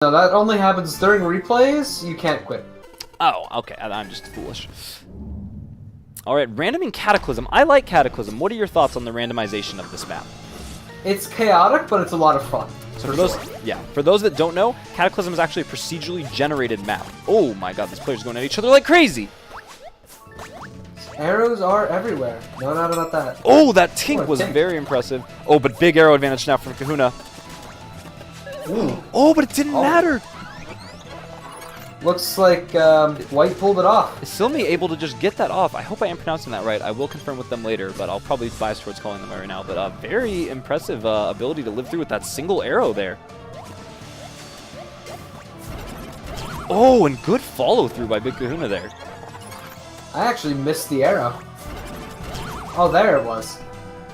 No, that only happens during replays. You can't quit. Oh, okay. I'm just foolish. All right, random and Cataclysm. I like Cataclysm. What are your thoughts on the randomization of this map? It's chaotic, but it's a lot of fun. So for those that don't know, Cataclysm is actually a procedurally generated map. Oh my god, these players are going at each other like crazy. Arrows are everywhere. No doubt about that. Oh, that tink was very impressive. Oh, but big arrow advantage now from Kahuna. Ooh. Oh, but it didn't matter. Looks like White pulled it off. Isilme able to just get that off. I hope I am pronouncing that right. I will confirm with them later, but I'll probably bias towards calling them right now. But very impressive ability to live through with that single arrow there. Oh, and good follow through by Big Kahuna there. I actually missed the arrow. Oh, there it was.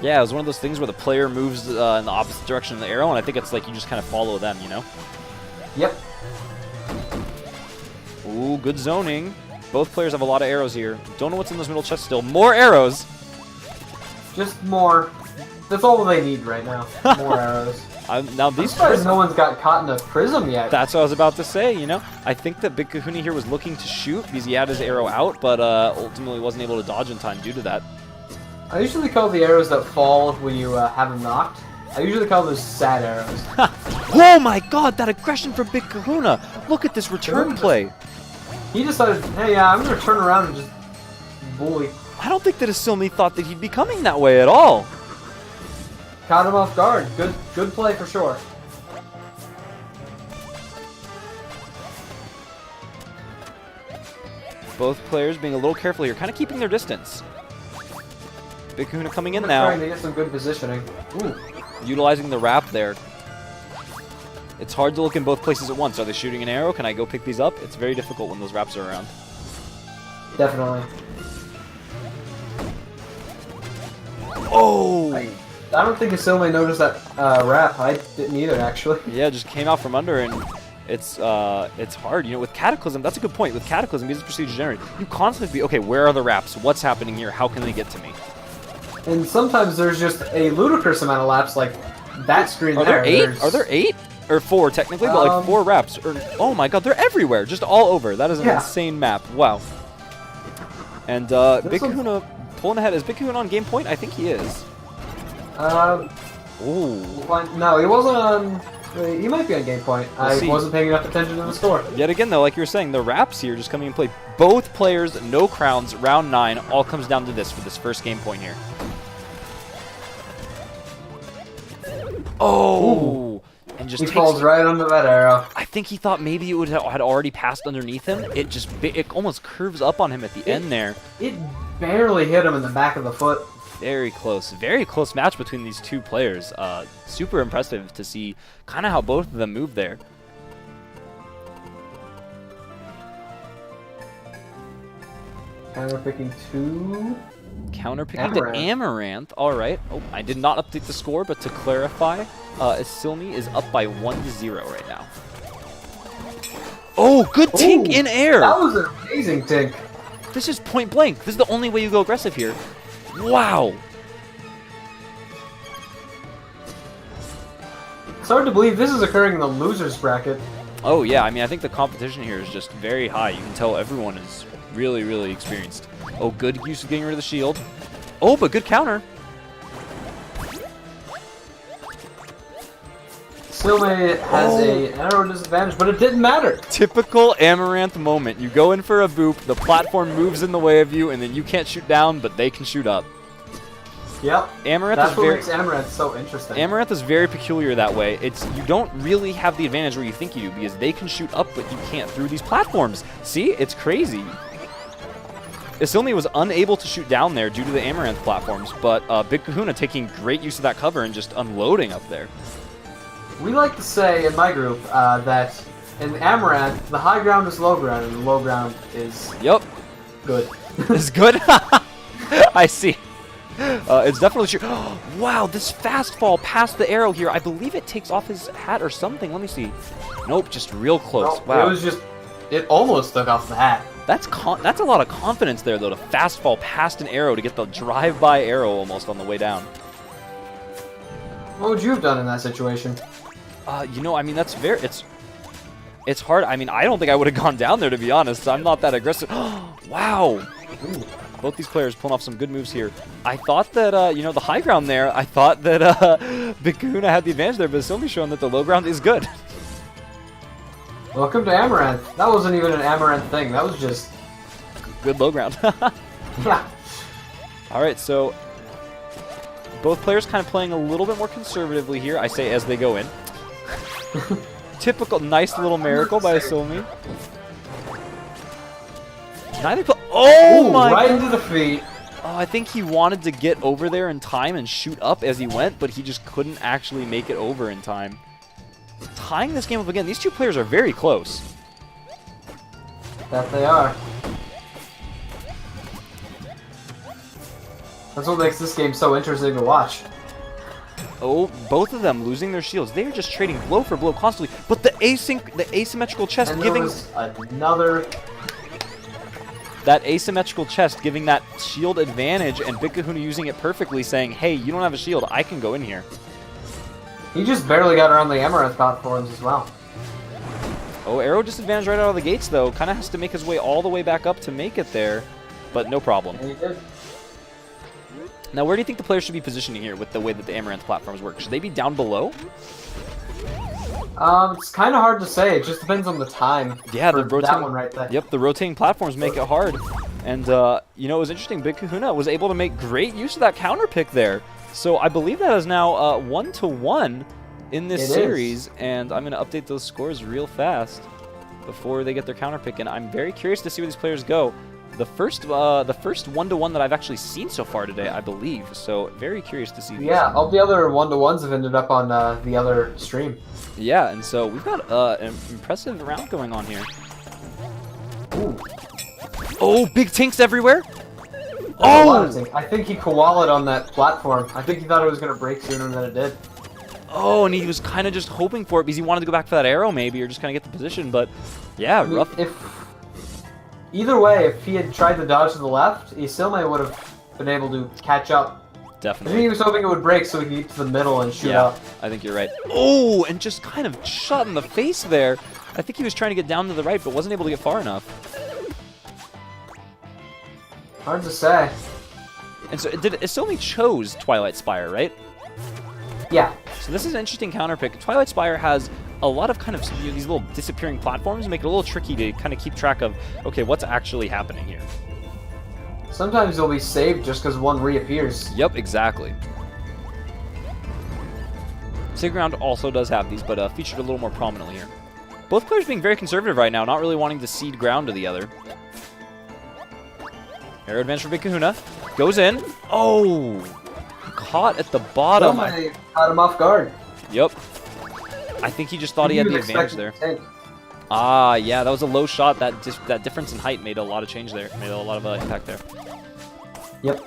Yeah, it was one of those things where the player moves in the opposite direction of the arrow, and I think it's like you just kind of follow them, you know? Yep. Ooh, good zoning. Both players have a lot of arrows here. Don't know what's in those middle chests still. More arrows! Just more. That's all they need right now. More arrows. Now these players, no one's got caught in a prism yet. That's what I was about to say, you know? I think that Big Kahuna here was looking to shoot because he had his arrow out, but ultimately wasn't able to dodge in time due to that. I usually call the arrows that fall when you have them knocked. I usually call those sad arrows. Oh my god, that aggression from Big Kahuna! Look at this return play! He decided, hey, I'm going to turn around and just bully. I don't think that Isilme thought that he'd be coming that way at all. Caught him off guard. Good play for sure. Both players being a little careful here, kind of keeping their distance. Big Kahuna coming in now. Trying to get some good positioning. Ooh. Utilizing the wrap there. It's hard to look in both places at once. Are they shooting an arrow? Can I go pick these up? It's very difficult when those wraps are around. Definitely. Oh! I don't think Isilme noticed that wrap. I didn't either, actually. Yeah, it just came out from under, and it's hard. You know, with Cataclysm, that's a good point. With Cataclysm, because it's procedure generated, you constantly be, okay, where are the wraps? What's happening here? How can they get to me? And sometimes there's just a ludicrous amount of laps, like that screen there. Are there 8? Are there 8? Or 4, technically, but like 4 wraps. Oh my god, they're everywhere, just all over. That is an insane map. Wow. And Big Kahuna pulling ahead. Is Big Kahuna on game point? I think he is. Ooh. No, he wasn't on... He might be on game point. I wasn't paying enough attention to the score. Yet again, though, like you were saying, the wraps here just coming in play. Both players, no crowns, round 9, all comes down to this for this first game point here. Oh! Ooh. And just he falls right under that arrow. I think he thought maybe it had already passed underneath him. It almost curves up on him at the end there. It barely hit him in the back of the foot. Very close match between these two players. Super impressive to see kind of how both of them move there. Counterpicking to... Counterpicking to Amaranth. All right. Oh, I did not update the score, but to clarify, Isilme is up by 1-0 right now. Oh, good tink in air. That was an amazing tink. This is point blank. This is the only way you go aggressive here. Wow. It's hard to believe this is occurring in the losers bracket. Oh yeah, I mean I think the competition here is just very high. You can tell everyone is really, really experienced. Oh, good use of getting rid of the shield. Oh, but good counter. Isilme has an arrow disadvantage, but it didn't matter. Typical Amaranth moment. You go in for a boop, the platform moves in the way of you, and then you can't shoot down, but they can shoot up. Yep. That's what makes Amaranth so interesting. Amaranth is very peculiar that way. You don't really have the advantage where you think you do, because they can shoot up, but you can't through these platforms. See? It's crazy. Isilme was unable to shoot down there due to the Amaranth platforms, but Big Kahuna taking great use of that cover and just unloading up there. We like to say in my group that in Amaranth, the high ground is low ground, and the low ground is good. It's good? I see. It's definitely true. Wow, this fast fall past the arrow here. I believe it takes off his hat or something. Let me see. Nope, just real close. No, wow. It almost took off the hat. That's a lot of confidence there, though, to fast fall past an arrow to get the drive-by arrow almost on the way down. What would you have done in that situation? You know, I mean, that's very... It's hard. I mean, I don't think I would have gone down there, to be honest. I'm not that aggressive. Wow. Ooh. Both these players pulling off some good moves here. I thought that, you know, the high ground there, I thought that Big Kahuna had the advantage there, but it's only shown that the low ground is good. Welcome to Amaranth. That wasn't even an Amaranth thing. That was just... Good low ground. Yeah. All right, so both players kind of playing a little bit more conservatively here, I say, as they go in. Typical nice little miracle by Isilme. Oh Ooh, my right God. into the feet. Oh, I think he wanted to get over there in time and shoot up as he went, but he just couldn't actually make it over in time. Tying this game up again. These two players are very close. That they are. That's what makes this game so interesting to watch. Oh, both of them losing their shields. They are just trading blow for blow constantly. But the asymmetrical chest And giving... there was another... That asymmetrical chest giving that shield advantage, and Big Kahuna using it perfectly, saying, hey, you don't have a shield, I can go in here. He just barely got around the Amaranth platforms as well. Oh, arrow disadvantage right out of the gates, though. Kind of has to make his way all the way back up to make it there, but no problem. And he did. Now, where do you think the players should be positioning here with the way that the Amaranth platforms work? Should they be down below? It's kind of hard to say. It just depends on the time. Yeah, the for rotating, that one right there. Yep, the rotating platforms make it hard. And, you know, it was interesting. Big Kahuna was able to make great use of that counter pick there. So I believe that is now 1-1 in this series. And I'm going to update those scores real fast before they get their counter pick. And I'm very curious to see where these players go. The first 1-1 that I've actually seen so far today, I believe. So very curious to see. Yeah, all the other 1-1s have ended up on the other stream. Yeah, and so we've got an impressive round going on here. Ooh. Oh, big tinks everywhere. Oh! I think he koala'd on that platform. I think he thought it was going to break sooner than it did. Oh, and he was kind of just hoping for it because he wanted to go back for that arrow maybe, or just kind of get the position, but yeah, I mean, rough. Either way, if he had tried to dodge to the left, Isilme would have been able to catch up. I Definitely. think he was hoping it would break so he could get to the middle and shoot up. I think you're right. Oh, and just kind of shot in the face there. I think he was trying to get down to the right, but wasn't able to get far enough. Hard to say. And so Isilme chose Twilight Spire, right? Yeah. So this is an interesting counter pick. Twilight Spire has a lot of kind of these little disappearing platforms, make it a little tricky to kind of keep track of, okay, what's actually happening here. Sometimes they'll be saved just because one reappears. Yep, exactly. Sacred Ground also does have these, but featured a little more prominently here. Both players being very conservative right now, not really wanting to cede ground to the other. Arrow advantage for Big Kahuna. Goes in. Oh! Caught at the bottom. Somebody caught him off guard. Yep. I think he just thought he had the advantage there. Ah, yeah, that was a low shot. That difference in height made a lot of change there. Made a lot of impact there. Yep.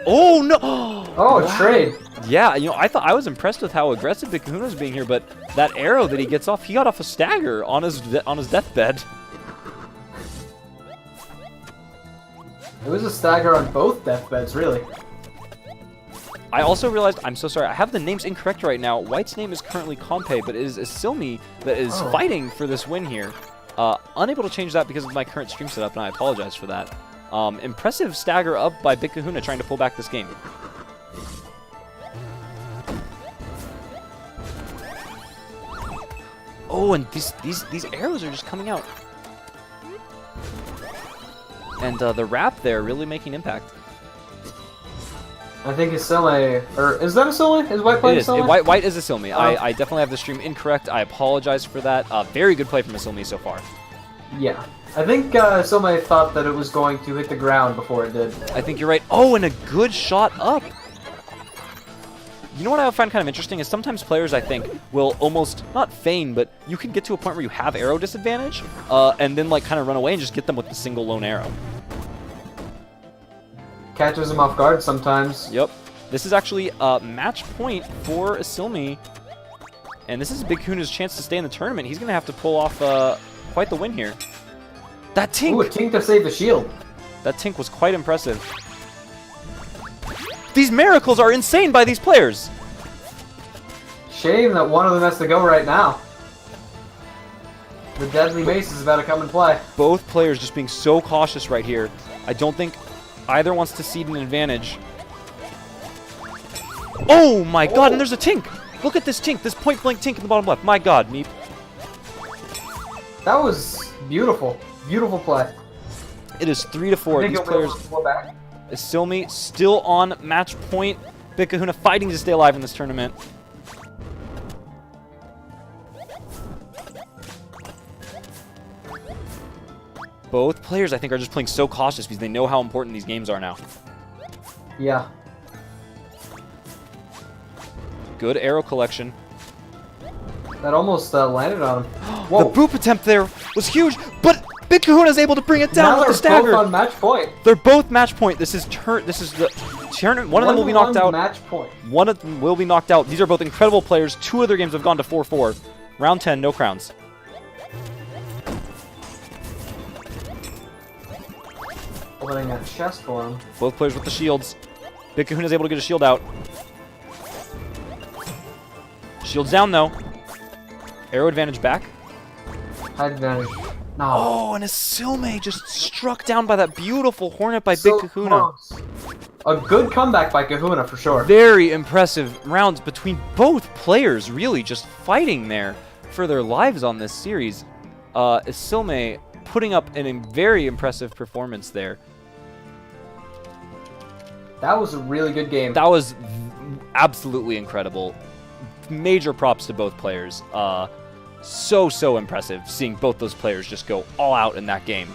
Oh, no! Oh, wow. trade. Yeah, you know, I was impressed with how aggressive Big Kahuna was being here, but that arrow that he gets off, he got off a stagger on his deathbed. It was a stagger on both deathbeds, really. I also realized, I'm so sorry, I have the names incorrect right now. White's name is currently Kompe, but it is Isilme that is fighting for this win here. Unable to change that because of my current stream setup, and I apologize for that. Impressive stagger up by Big Kahuna trying to pull back this game. Oh, and these arrows are just coming out. And the wrap there really making impact. I think Isilme, or is that Isilme? Is White playing Isilme? White is Isilme. I definitely have the stream incorrect. I apologize for that. Very good play from Isilme so far. Yeah. I think Isilme thought that it was going to hit the ground before it did. I think you're right. Oh, and a good shot up. You know what I find kind of interesting is sometimes players, I think, will almost, not feign, but you can get to a point where you have arrow disadvantage, and then like kind of run away and just get them with the single lone arrow. Catches him off guard sometimes. Yep. This is actually a match point for Isilme, and this is Big Kahuna's chance to stay in the tournament. He's going to have to pull off quite the win here. That tink! Ooh, a tink to save the shield. That tink was quite impressive. These miracles are insane by these players! Shame that one of them has to go right now. The deadly mace is about to come and play. Both players just being so cautious right here. I don't think either wants to cede an advantage. Oh my god, and there's a Tink! Look at this Tink, this point-blank Tink in the bottom left. My god, Meep. That was beautiful. Beautiful play. It is 3-4. These players... Isilme still on match point. Big Kahuna fighting to stay alive in this tournament. Both players, I think, are just playing so cautious because they know how important these games are now. Yeah. Good arrow collection. That almost landed on him. The boop attempt there was huge, but Big Kahuna is able to bring it down with the stagger. They're both on match point. They're both match point. This is the tournament. One of them will be knocked out. Match point. One of them will be knocked out. These are both incredible players. Two of their games have gone to 4-4. Round 10, no crowns. Opening that chest for him. Both players with the shields. Big Kahuna is able to get a shield out. Shield's down though. Arrow advantage back. High advantage. No. Oh, and Isilme just struck down by that beautiful Hornet by Big Kahuna. Close. A good comeback by Kahuna for sure. Very impressive rounds between both players, really just fighting there for their lives on this series. Isilme putting up a very impressive performance there. That was a really good game. That was absolutely incredible. Major props to both players. So impressive seeing both those players just go all out in that game.